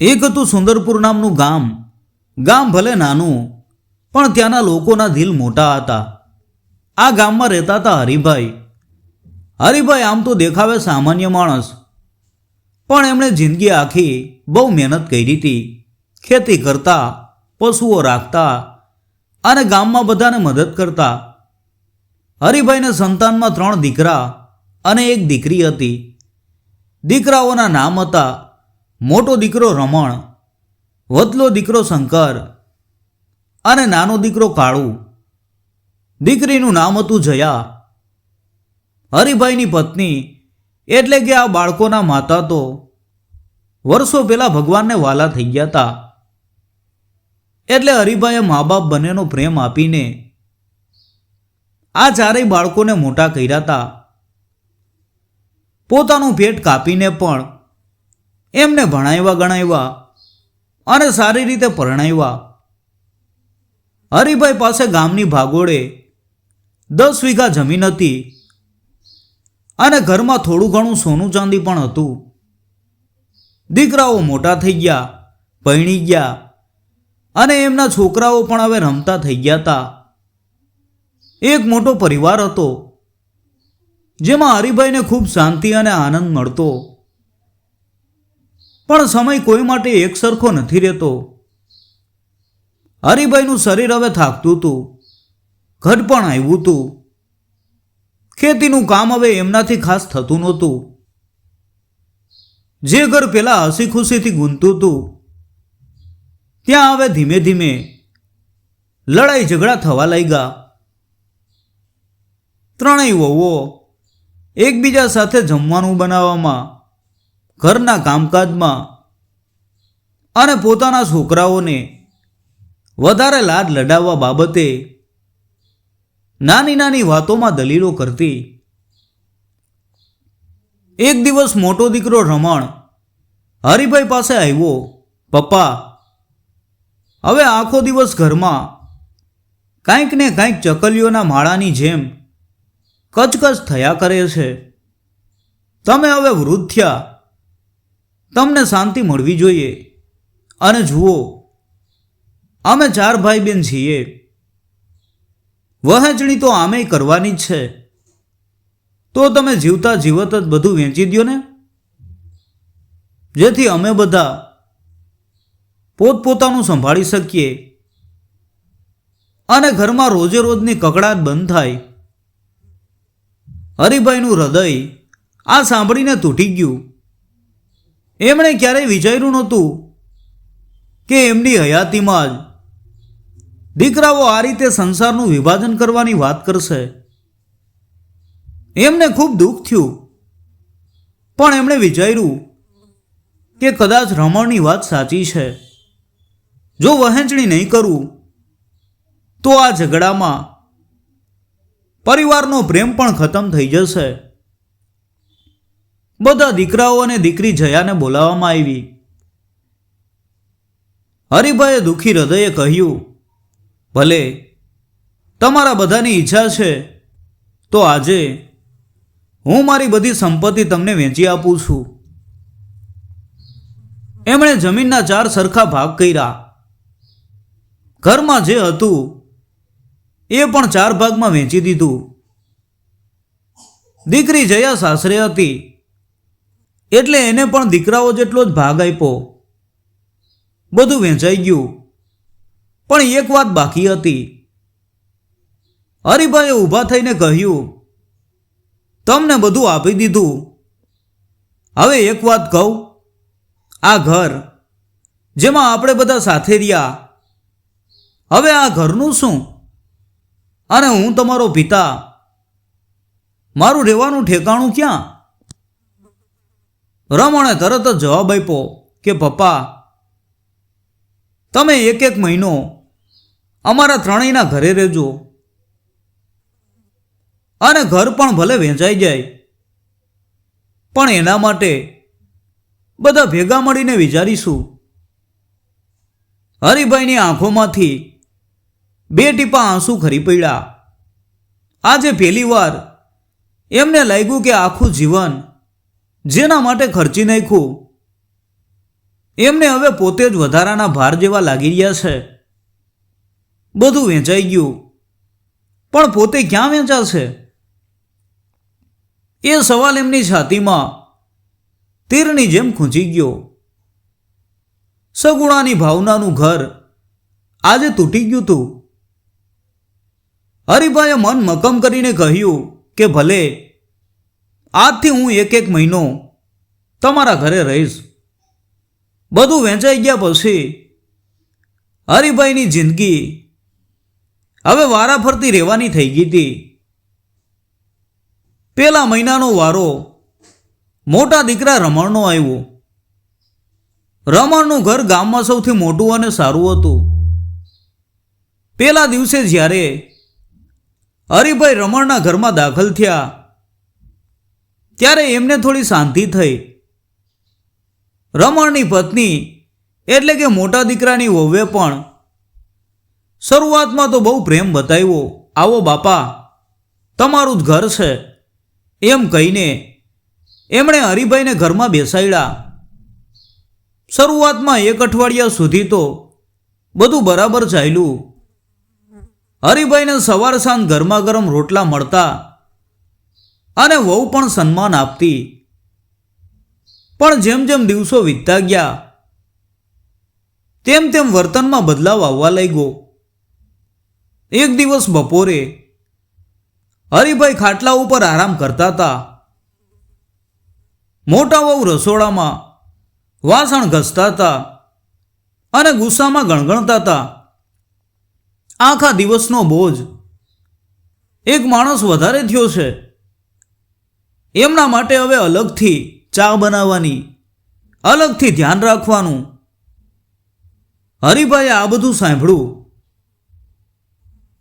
એક હતું સુંદરપુર નામનું ગામ. ગામ ભલે નાનું, પણ ત્યાંના લોકોના દિલ મોટા હતા. આ ગામમાં રહેતા હતા હરિભાઈ. હરિભાઈ આમ તો દેખાવે સામાન્ય માણસ, પણ એમણે જિંદગી આખી બહુ મહેનત કરી હતી. ખેતી કરતા, પશુઓ રાખતા અને ગામમાં બધાને મદદ કરતા. હરિભાઈને સંતાનમાં 3 દીકરા અને 1 દીકરી હતી. દીકરાઓના નામ હતા: મોટો દીકરો રમણ, વતલો દીકરો શંકર અને નાનો દીકરો કાળુ. દીકરીનું નામ હતું જયા. હરિભાઈની પત્ની એટલે કે આ બાળકોના માતા તો વર્ષો પહેલા ભગવાનને વાલા થઈ ગયા હતા. એટલે હરિભાઈએ મા બાપ બંનેનો પ્રેમ આપીને આ 4 બાળકોને મોટા કર્યા હતા. પોતાનું પેટ કાપીને પણ એમને ભણાવ્યા ગણાવ્યા અને સારી રીતે પરણાવ્યા. હરિભાઈ પાસે ગામની ભાગોળે 10 વીઘા જમીન હતી અને ઘરમાં થોડું ઘણું સોનું ચાંદી પણ હતું. દીકરાઓ મોટા થઈ ગયા, પરણી ગયા અને એમના છોકરાઓ પણ હવે રમતા થઈ ગયા હતા. એક મોટો પરિવાર હતો, જેમાં હરિભાઈને ખૂબ શાંતિ અને આનંદ મળતો. પણ સમય કોઈ માટે એક સરખો નથી રહેતો. હરિભાઈનું શરીર હવે થાકતું હતું, ઘડપણ આવ્યું હતું. ખેતીનું કામ હવે એમનાથી ખાસ થતું નહોતું. જે ઘર પેલા હસી ખુશીથી ગુંજતું હતું, ત્યાં હવે ધીમે ધીમે લડાઈ ઝઘડા થવા લાગ્યા. 3 વહુઓ એકબીજા સાથે જમવાનું બનાવવામાં, ઘરના કામકાજમાં અને પોતાના છોકરાઓને વધારે લાડ લડાવવા બાબતે નાની નાની વાતોમાં દલીલો કરતી. એક દિવસ મોટો દીકરો રમણ હરિભાઈ પાસે આવ્યો. પપ્પા, હવે આખો દિવસ ઘરમાં કાંઈક ને કાંઈક ચકલીઓના માળાની જેમ કચકચ થયા કરે છે. તમે હવે વૃદ્ધ થયા, તમને શાંતિ મળવી જોઈએ. અને જુઓ, અમે 4 ભાઈ બહેન છીએ. વહેંચણી તો આમેય કરવાની જ છે. તો તમે જીવતા જીવત જ બધું વેચી દો ને, જેથી અમે બધા પોતપોતાનું સંભાળી શકીએ અને ઘરમાં રોજે રોજની કકડાટ બંધ થાય. હરિભાઈનું હૃદય આ સાંભળીને તૂટી ગયું. એમણે ક્યારેય વિચાર્યું નહોતું કે એમની હયાતીમાં જ દીકરાઓ આ રીતે સંસારનું વિભાજન કરવાની વાત કરશે. એમને ખૂબ દુઃખ થયું, પણ એમણે વિચાર્યું કે કદાચ રમણની વાત સાચી છે. જો વહેંચણી નહીં કરું તો આ ઝઘડામાં પરિવારનો પ્રેમ પણ ખતમ થઈ જશે. બધા દીકરાઓ અને દીકરી જયાને બોલાવવામાં આવી. હરિભાઈએ દુઃખી હૃદયે કહ્યું, ભલે તમારા બધાની ઈચ્છા છે તો આજે હું મારી બધી સંપત્તિ તમને વેચી આપું છું. એમણે જમીનના 4 સરખા ભાગ કર્યા. ઘરમાં જે હતું એ પણ 4 ભાગમાં વેચી દીધું. દીકરી જયા સાસરે હતી એટલે એને પણ દીકરાઓ જેટલો જ ભાગ આપ્યો. બધું વેચાઈ ગયું, પણ એક વાત બાકી હતી. હરિભાઈએ ઊભા થઈને કહ્યું, તમને બધું આપી દીધું, હવે એક વાત કહું. આ ઘર જેમાં આપણે બધા સાથે રહ્યા, હવે આ ઘરનું શું? અને હું તમારો પિતા, મારું રહેવાનું ઠેકાણું ક્યાં? રમણે તરત જ જવાબ આપ્યો કે પપ્પા, તમે 1 મહિનો અમારા 3ના ઘરે રહેજો અને ઘર પણ ભલે વેચાઈ જાય, પણ એના માટે બધા ભેગા મળીને વિચારીશું. હરિભાઈની આંખોમાંથી 2 ટીપા આંસુ ખરી પડ્યા. આજે પહેલી વાર એમને લાગ્યું કે આખું જીવન જેના માટે ખર્ચી નાખ્યું એમને હવે પોતે જ વધારાના ભાર જેવા લાગી રહ્યા છે. બધું વેચાઈ ગયું, પણ પોતે ક્યાં વેચાશે? એ સવાલ એમની છાતીમાં તીરની જેમ ખૂંચી ગયો. સગુણાની ભાવનાનું ઘર આજે તૂટી ગયું હતું. હરિભાઈએ મન મક્કમ કરીને કહ્યું કે ભલે, આજથી હું એક મહિનો તમારા ઘરે રહીશ. બધું વેચાઈ ગયા પછી હરિભાઈની જિંદગી હવે વારાફરતી રહેવાની થઈ ગઈ હતી. પેલા મહિનાનો વારો મોટા દીકરા રમણનો આવ્યો. રમણનું ઘર ગામમાં સૌથી મોટું અને સારું હતું. પેલા દિવસે જ્યારે હરિભાઈ રમણના ઘરમાં દાખલ થયા ત્યારે એમને થોડી શાંતિ થઈ. રમણની પત્ની એટલે કે મોટા દીકરાની વહુએ પણ શરૂઆતમાં તો બહુ પ્રેમ બતાવ્યો. આવો બાપા, તમારું જ ઘર છે એમ કહીને એમણે હરિભાઈને ઘરમાં બેસાડ્યા. શરૂઆતમાં 1 અઠવાડિયા સુધી તો બધું બરાબર ચાલ્યું. હરિભાઈને સવાર સાંજ ગરમા ગરમ રોટલા મળતા અને વહુ પણ સન્માન આપતી. પણ જેમ જેમ દિવસો વીતતા ગયા તેમ તેમ વર્તનમાં બદલાવ આવવા લાગ્યો. એક દિવસ બપોરે હરિભાઈ ખાટલા ઉપર આરામ કરતા હતા. મોટા વહુ રસોડામાં વાસણ ઘસતા હતા અને ગુસ્સામાં ગણગણતા હતા. આખા દિવસનો બોજ એક માણસ વધારે થયો છે. એમના માટે હવે અલગથી ચા બનાવવાની, અલગથી ધ્યાન રાખવાનું. હરિભાઈએ આ બધું સાંભળ્યું.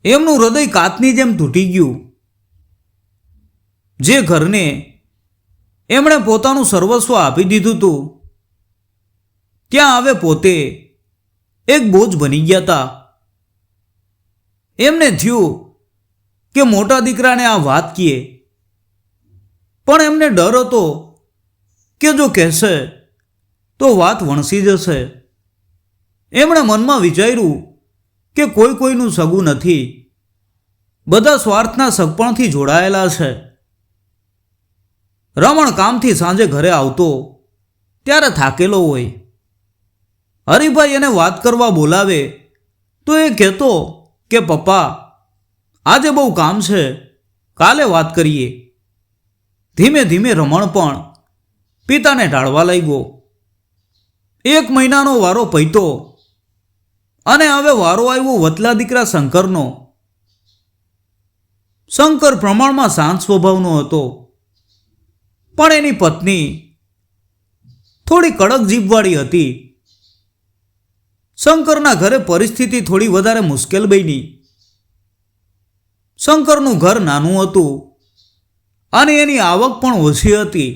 એમનું હૃદય કાચની જેમ તૂટી ગયું. જે ઘરને એમણે પોતાનું સર્વસ્વ આપી દીધું હતું ત્યાં હવે પોતે એક બોજ બની ગયા હતા. એમને થયું કે મોટા દીકરાને આ વાત કહે, પણ એમને ડર હતો કે જો કહેશે તો વાત વણસી જશે. એમણે મનમાં વિચાર્યું કે કોઈ કોઈનું સગું નથી, બધા સ્વાર્થના સગપણથી જોડાયેલા છે. રમણ કામથી સાંજે ઘરે આવતો ત્યારે થાકેલો હોય. હરિભાઈ એને વાત કરવા બોલાવે તો એ કહેતો કે પપ્પા, આજે બહુ કામ છે, કાલે વાત કરીએ. ધીમે ધીમે રમણ પણ પિતાને ટાળવા લાગ્યો. 1 મહિનાનો વારો પૈતો અને હવે વારો આવ્યો વતલા દીકરા શંકરનો. શંકર પ્રમાણમાં શાંત સ્વભાવનો હતો, પણ એની પત્ની થોડી કડક જીભવાળી હતી. શંકરના ઘરે પરિસ્થિતિ થોડી વધારે મુશ્કેલ બની. શંકરનું ઘર નાનું હતું અને એની આવક પણ ઓછી હતી.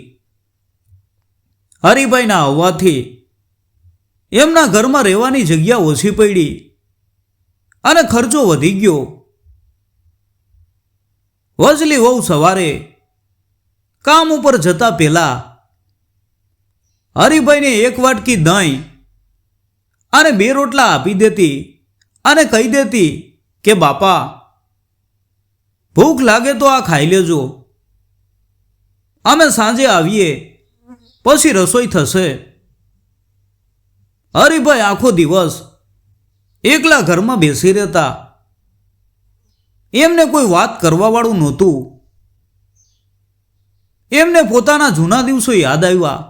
હરિભાઈના આવવાથી એમના ઘરમાં રહેવાની જગ્યા ઓછી પડી અને ખર્ચો વધી ગયો. વજલી વહુ સવારે કામ ઉપર જતા પહેલા હરિભાઈને 1 વાટકી દહીં અને 2 રોટલા આપી દેતી અને કહી દેતી કે બાપા, ભૂખ લાગે તો આ ખાઈ લેજો, અમે સાંજે આવીએ પછી રસોઈ થશે. હરિભાઈ આખો દિવસ એકલા ઘરમાં બેસી રહેતા. એમને કોઈ વાત કરવાવાળું નહોતું. એમને પોતાના જૂના દિવસો યાદ આવ્યા,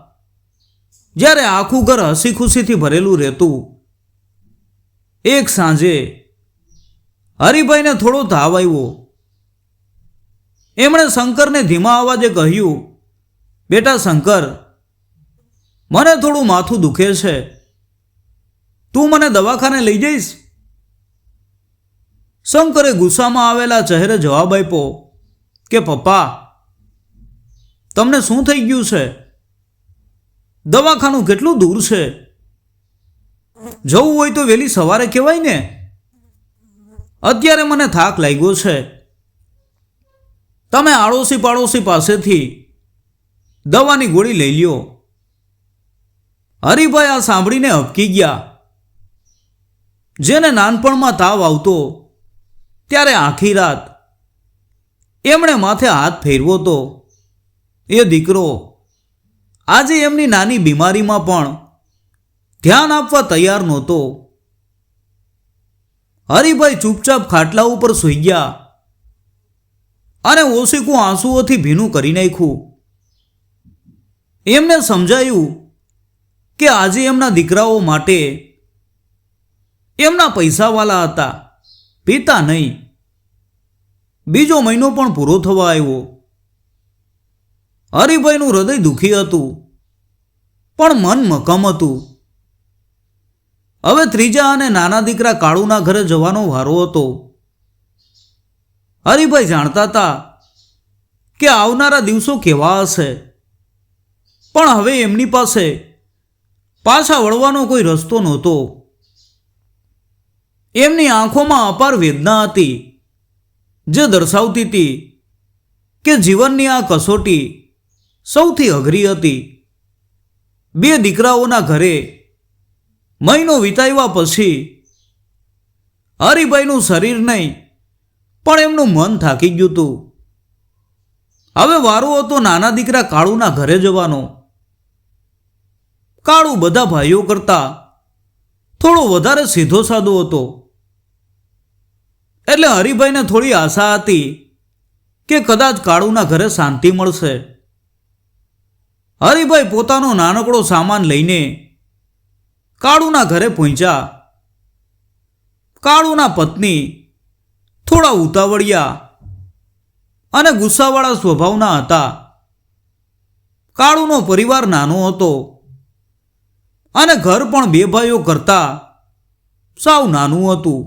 જ્યારે આખું ઘર હસી ખુશીથી ભરેલું રહેતું. એક સાંજે હરિભાઈને થોડો તાવ આવ્યો. એમણે શંકરને ધીમા અવાજે કહ્યું, બેટા શંકર, મને થોડું માથું દુખે છે, તું મને દવાખાને લઈ જઈશ? શંકરે ગુસ્સામાં આવેલા ચહેરે જવાબ આપ્યો કે પપ્પા, તમને શું થઈ ગયું છે? દવાખાનું કેટલું દૂર છે? જવું હોય તો વહેલી સવારે કહેવાય ને. અત્યારે મને થાક લાગ્યો છે. તમે આડોશી પાડોશી પાસેથી દવાની ગોળી લઈ લ્યો. હરિભાઈ આ સાંભળીને હબકી ગયા. જેને નાનપણમાં તાવ આવતો ત્યારે આખી રાત એમણે માથે હાથ ફેરવો તો એ દીકરો આજે એમની નાની બીમારીમાં પણ ધ્યાન આપવા તૈયાર નહોતો. હરિભાઈ ચૂપચાપ ખાટલા ઉપર સૂઈ ગયા અને ઓશીકું આંસુઓથી ભીનું કરી નાખ્યું. એમને સમજાયું કે આજે એમના દીકરાઓ માટે એમના પૈસાવાળા હતા, પિતા નહીં. બીજો મહિનો પણ પૂરો થવા આવ્યો. હરિભાઈનું હૃદય દુઃખી હતું, પણ મન મક્કમ હતું. હવે ત્રીજા અને નાના દીકરા કાળુના ઘરે જવાનો વારો હતો. હરિભાઈ જાણતા હતા કે આવનારા દિવસો કેવા હશે, પણ હવે એમની પાસે પાછા વળવાનો કોઈ રસ્તો નહોતો. એમની આંખોમાં અપાર વેદના હતી, જે દર્શાવતી હતી કે જીવનની આ કસોટી સૌથી અઘરી હતી. બે દીકરાઓના ઘરે મહિનો વિતાવ્યા પછી હરિભાઈનું શરીર નહીં પણ એમનું મન થાકી ગયું હતું. હવે વારો હતો નાના દીકરા કાળુના ઘરે જવાનો. કાળુ બધા ભાઈઓ કરતા થોડો વધારે સીધો સાદો હતો, એટલે હરિભાઈને થોડી આશા હતી કે કદાચ કાળુના ઘરે શાંતિ મળશે. હરિભાઈ પોતાનો નાનકડો સામાન લઈને કાળુના ઘરે પહોંચ્યા. કાળુના પત્ની થોડા ઉતાવળિયા અને ગુસ્સાવાળા સ્વભાવના હતા. કાળુનો પરિવાર નાનો હતો અને ઘર પણ બે ભાઈઓ કરતા સાવ નાનું હતું.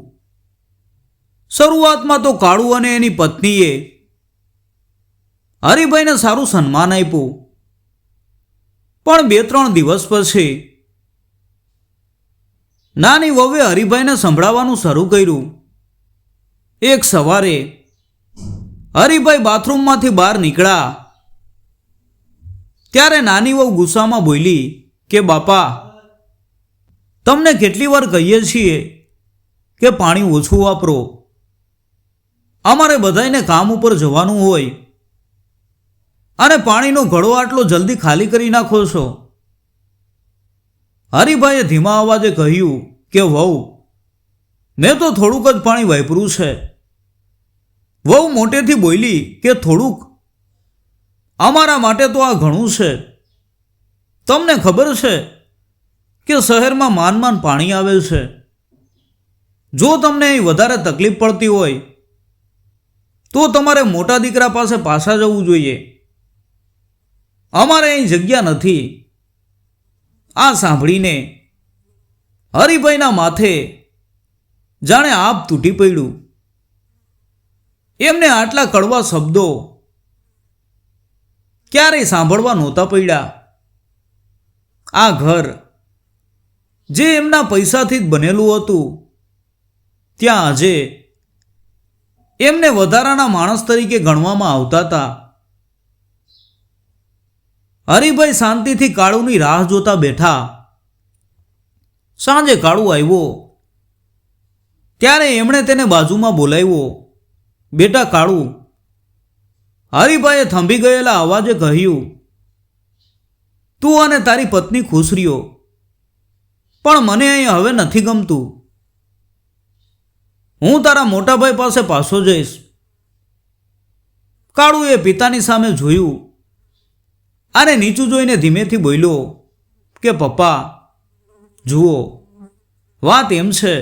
શરૂઆતમાં તો કાળુ અને એની પત્નીએ હરિભાઈને સારું સન્માન આપ્યું, પણ 2-3 દિવસ પછી નાની વહુએ હરિભાઈને સંભળાવવાનું શરૂ કર્યું. એક સવારે હરિભાઈ બાથરૂમમાંથી બહાર નીકળ્યા ત્યારે નાની વહુ ગુસ્સામાં બોલી કે બાપા, તમને કેટલી વાર કહીએ છીએ કે પાણી ઓછું વાપરો. અમારે બધાને કામ ઉપર જવાનું હોય અને પાણીનો ઘડો આટલો જલ્દી ખાલી કરી નાખો છો. હરિભાઈએ ધીમા અવાજે કહ્યું કે વહુ, મેં તો થોડુંક જ પાણી વાપર્યું છે. વહુ મોટેથી બોલી કે થોડુંક? અમારા માટે તો આ ઘણું છે. તમને ખબર છે કે શહેરમાં માંડ પાણી આવે છે. જો તમને અહીં વધારે તકલીફ પડતી હોય તો તમારે મોટા દીકરા પાસે પાછા જવું જોઈએ. અમારે અહીં જગ્યા નથી. આ સાંભળીને હરિભાઈના માથે જાણે આપ તૂટી પડ્યું. એમને આટલા કડવા શબ્દો ક્યારેય સાંભળવા નહોતા પડ્યા. આ ઘર જે એમના પૈસાથી જ બનેલું હતું, ત્યાં આજે એમને વધારાના માણસ તરીકે ગણવામાં આવતા હતા. હરિભાઈ શાંતિથી કાળુની રાહ જોતા બેઠા. સાંજે કાળુ આવ્યો ત્યારે એમણે તેને બાજુમાં બોલાવ્યો. બેટા કાળુ, હરિભાઈએ થંભી ગયેલા અવાજે કહ્યું, તું અને તારી પત્ની ખુશ રહ્યો, પણ મને અહીં હવે નથી ગમતું. હું તારા મોટાભાઈ પાસે પાછો જઈશ. કાળુએ પિતાની સામે જોયું અને નીચું જોઈને ધીમેથી બોલ્યો કે પપ્પા, જુઓ, વાત એમ છે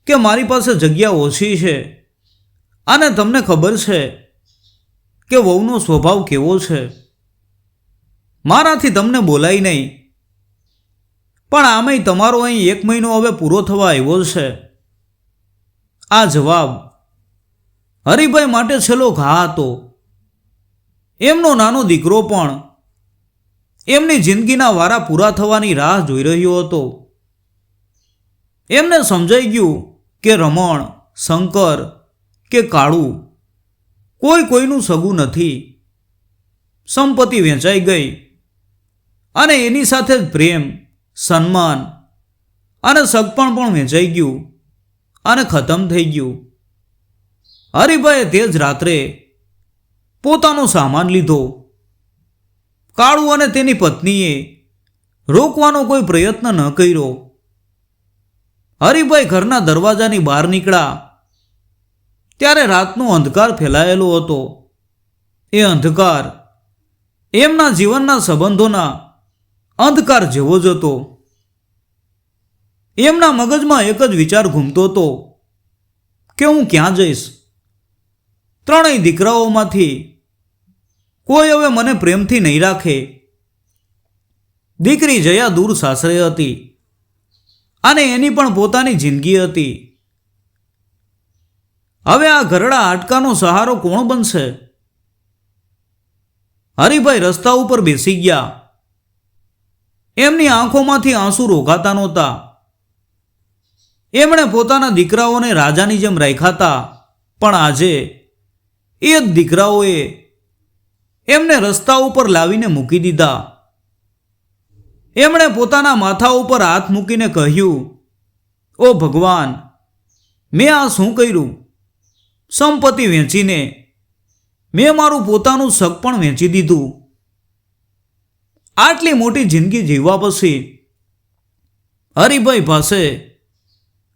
કે મારી પાસે જગ્યા ઓછી છે અને તમને ખબર છે કે વહુનો સ્વભાવ કેવો છે. મારાથી તમને બોલાય નહીં, પણ આમેય તમારો અહીં 1 મહિનો હવે પૂરો થવા આવ્યો છે. આ જવાબ હરિભાઈ માટે છેલ્લો ઘા હતો. એમનો નાનો દીકરો પણ એમની જિંદગીના વારા પૂરા થવાની રાહ જોઈ રહ્યો હતો. એમને સમજાઈ ગયું કે રમણ, શંકર કે કાળુ કોઈનું સગું નથી. સંપત્તિ વેચાઈ ગઈ અને એની સાથે જ પ્રેમ, સન્માન અને સગપણ પણ વેચાઈ ગયું અને ખતમ થઈ ગયું. હરિભાઈએ તે જ રાત્રે પોતાનો સામાન લીધો. કાળુ અને તેની પત્નીએ રોકવાનો કોઈ પ્રયત્ન ન કર્યો. હરિભાઈ ઘરના દરવાજાની બહાર નીકળ્યા ત્યારે રાતનો અંધકાર ફેલાયેલો હતો. એ અંધકાર એમના જીવનના સંબંધોના અંધકાર જેવો જ હતો. એમના મગજમાં એક જ વિચાર ઘૂમતો હતો કે હું ક્યાં જઈશ? ત્રણેય દીકરાઓમાંથી કોઈ હવે મને પ્રેમથી નહીં રાખે. દીકરી જયા દૂર સાસરે હતી અને એની પણ પોતાની જિંદગી હતી. હવે આ ઘરડા હાડકાનો સહારો કોણ બનશે? હરિભાઈ રસ્તા ઉપર બેસી ગયા. એમની આંખોમાંથી આંસુ રોકાતા નહોતા. એમણે પોતાના દીકરાઓને રાજાની જેમ રાખ્યા હતા, પણ આજે એ જ દીકરાઓએ એમને રસ્તા ઉપર લાવીને મૂકી દીધા. એમણે પોતાના માથા ઉપર હાથ મૂકીને કહ્યું, ઓ ભગવાન, મેં આ શું કર્યું? સંપત્તિ વેચીને મેં મારું પોતાનું સગ પણ વેચી દીધું. આટલી મોટી જિંદગી જીવવા પછી હરિભાઈ પાસે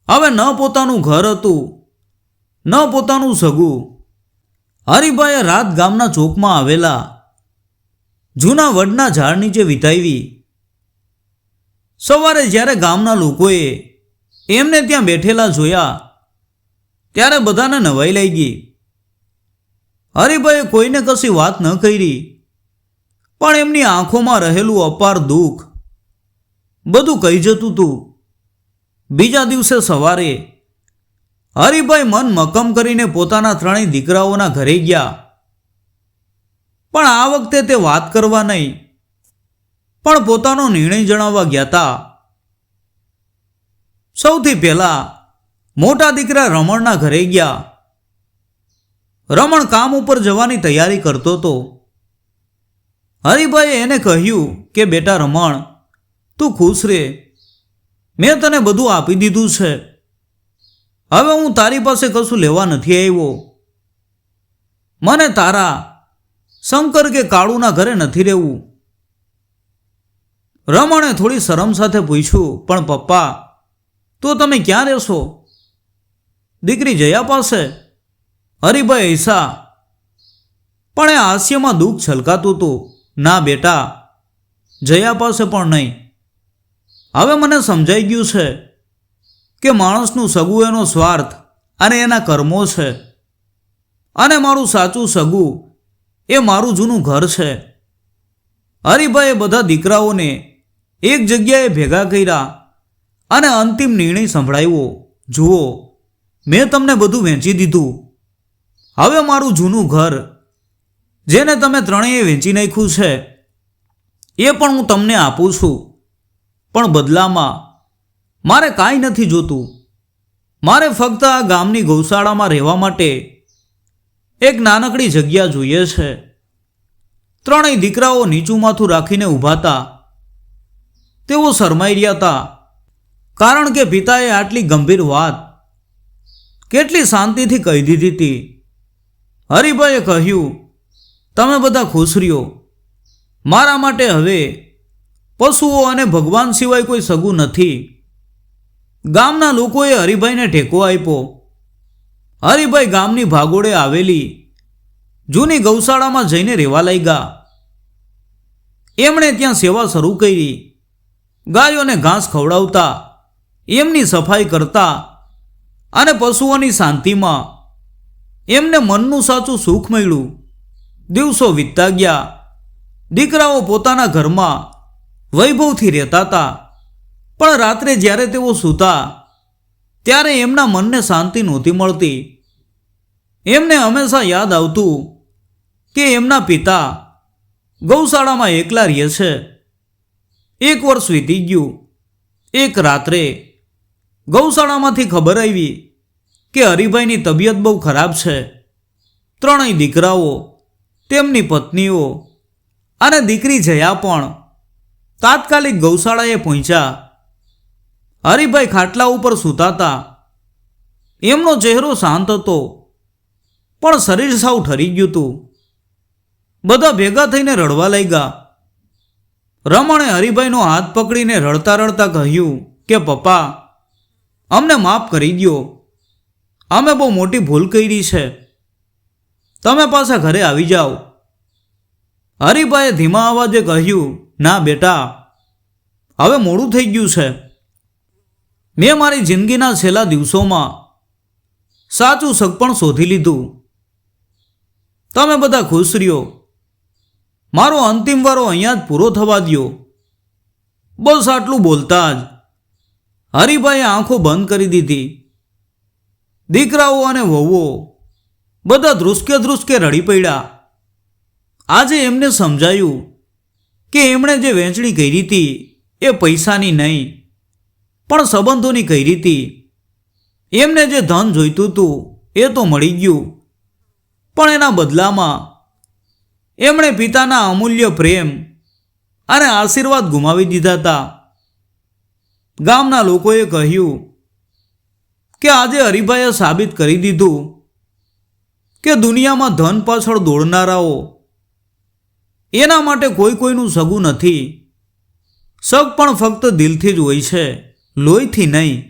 હવે ન પોતાનું ઘર હતું, ન પોતાનું સગું. હરિભાઈએ રાત ગામના ચોકમાં આવેલા જૂના વડના ઝાડ નીચે વિતાવી. સવારે જ્યારે ગામના લોકોએ એમને ત્યાં બેઠેલા જોયા ત્યારે બધાને નવાઈ લાગી. હરિભાઈએ કોઈને કશી વાત ન કરી, પણ એમની આંખોમાં રહેલું અપાર દુઃખ બધું કહી જતું હતું. બીજા દિવસે સવારે હરિભાઈ મન મક્કમ કરીને પોતાના ત્રણેય દીકરાઓના ઘરે ગયા. પણ આ વખતે તે વાત કરવા નહીં, પણ પોતાનો નિર્ણય જણાવવા ગયા હતા. સૌથી પહેલા મોટા દીકરા રમણના ઘરે ગયા. રમણ કામ ઉપર જવાની તૈયારી કરતો હતો. હરિભાઈએ એને કહ્યું કે બેટા રમણ, તું ખુશ રહે, મેં તને બધું આપી દીધું છે. હવે હું તારી પાસે કશું લેવા નથી આવ્યો. મને તારા શંકર કે કાળુના ઘરે નથી રહેવું. રમણે થોડી શરમ સાથે પૂછ્યું, પણ પપ્પા, તો તમે ક્યાં રહેશો? દીકરી જયા પાસે. હરિભાઈ હૈસા, પણ એ હાસ્યમાં દુઃખ છલકાતું હતું. ના બેટા, જયા પાસે પણ નહીં. હવે મને સમજાઈ ગયું છે કે માણસનું સગું એનો સ્વાર્થ અને એના કર્મો છે, અને મારું સાચું સગું એ મારું જૂનું ઘર છે. હરિભાઈએ બધા દીકરાઓને એક જગ્યાએ ભેગા કર્યા અને અંતિમ નિર્ણય સંભળાવ્યો. જુઓ, મેં તમને બધું વેચી દીધું. હવે મારું જૂનું ઘર, જેને તમે ત્રણેય વેચી નાખ્યું છે, એ પણ હું તમને આપું છું. પણ બદલામાં મારે કાંઈ નથી જોતું. મારે ફક્ત આ ગામની ગૌશાળામાં રહેવા માટે એક નાનકડી જગ્યા જોઈએ છે. ત્રણેય દીકરાઓ નીચું માથું રાખીને ઊભા હતા. તેઓ શરમાઈ રહ્યા હતા, કારણ કે પિતાએ આટલી ગંભીર વાત કેટલી શાંતિથી કહી દીધી હતી. હરિભાઈએ કહ્યું, તમે બધા ખુશ રહ્યો. મારા માટે હવે પશુઓ અને ભગવાન સિવાય કોઈ સગું નથી. ગામના લોકોએ હરિભાઈને ટેકો આપ્યો. હરિભાઈ ગામની ભાગોળે આવેલી જૂની ગૌશાળામાં જઈને રહેવા લાગ્યા. એમણે ત્યાં સેવા શરૂ કરી. ગાયોને ઘાસ ખવડાવતા, એમની સફાઈ કરતા અને પશુઓની શાંતિમાં એમને મનનું સાચું સુખ મળ્યું. દિવસો વીતતા ગયા. દીકરાઓ પોતાના ઘરમાં વૈભવથી રહેતા હતા, પણ રાત્રે જ્યારે તેઓ સૂતા ત્યારે એમના મનને શાંતિ નહોતી મળતી. એમને હંમેશા યાદ આવતું કે એમના પિતા ગૌશાળામાં એકલા રહે છે. એક વર્ષ વીતી ગયું. એક રાત્રે ગૌશાળામાંથી ખબર આવી કે હરિભાઈની તબિયત બહુ ખરાબ છે. ત્રણેય દીકરાઓ, તેમની પત્નીઓ અને દીકરી જયા પણ તાત્કાલિક ગૌશાળાએ પહોંચ્યા. હરિભાઈ ખાટલા ઉપર સૂતાતા. એમનો ચહેરો શાંત હતો, પણ શરીર સાવ ઠરી ગયું હતું. બધા ભેગા થઈને રડવા લાગ્યા. રમણે હરિભાઈનો હાથ પકડીને રડતા રડતા કહ્યું કે પપ્પા, અમને માફ કરી દ્યો. અમે બહુ મોટી ભૂલ કરી છે. તમે પાછા ઘરે આવી જાઓ. હરિભાઈએ ધીમા અવાજે કહ્યું, ના બેટા, હવે મોડું થઈ ગયું છે. મેં મારી જિંદગીના છેલ્લા દિવસોમાં સાચું સગપણ શોધી લીધું. તમે બધા ખુશ રહ્યો. મારો અંતિમ વારો અહીંયા જ પૂરો થવા દ્યો. બસ આટલું બોલતા જ હરિભાઈએ આંખો બંધ કરી દીધી. દીકરાઓ અને વહુઓ બધા ધ્રુસકે ધ્રુસકે રડી પડ્યા. આજે એમને સમજાયું કે એમણે જે વહેંચણી કરી હતી એ પૈસાની નહીં, પણ સંબંધોની કરી હતી. એમને જે ધન જોઈતું હતું એ તો મળી ગયું, પણ એના બદલામાં એમણે પિતાના અમૂલ્ય પ્રેમ અને આશીર્વાદ ગુમાવી દીધા હતા. ગામના લોકોએ કહ્યું કે આજે હરિભાઈએ સાબિત કરી દીધું કે દુનિયામાં ધન પાછળ દોડનારાઓ એના માટે કોઈ કોઈનું સગું નથી. સગ પણ ફક્ત દિલથી જ હોય છે, લોહીથી નહીં.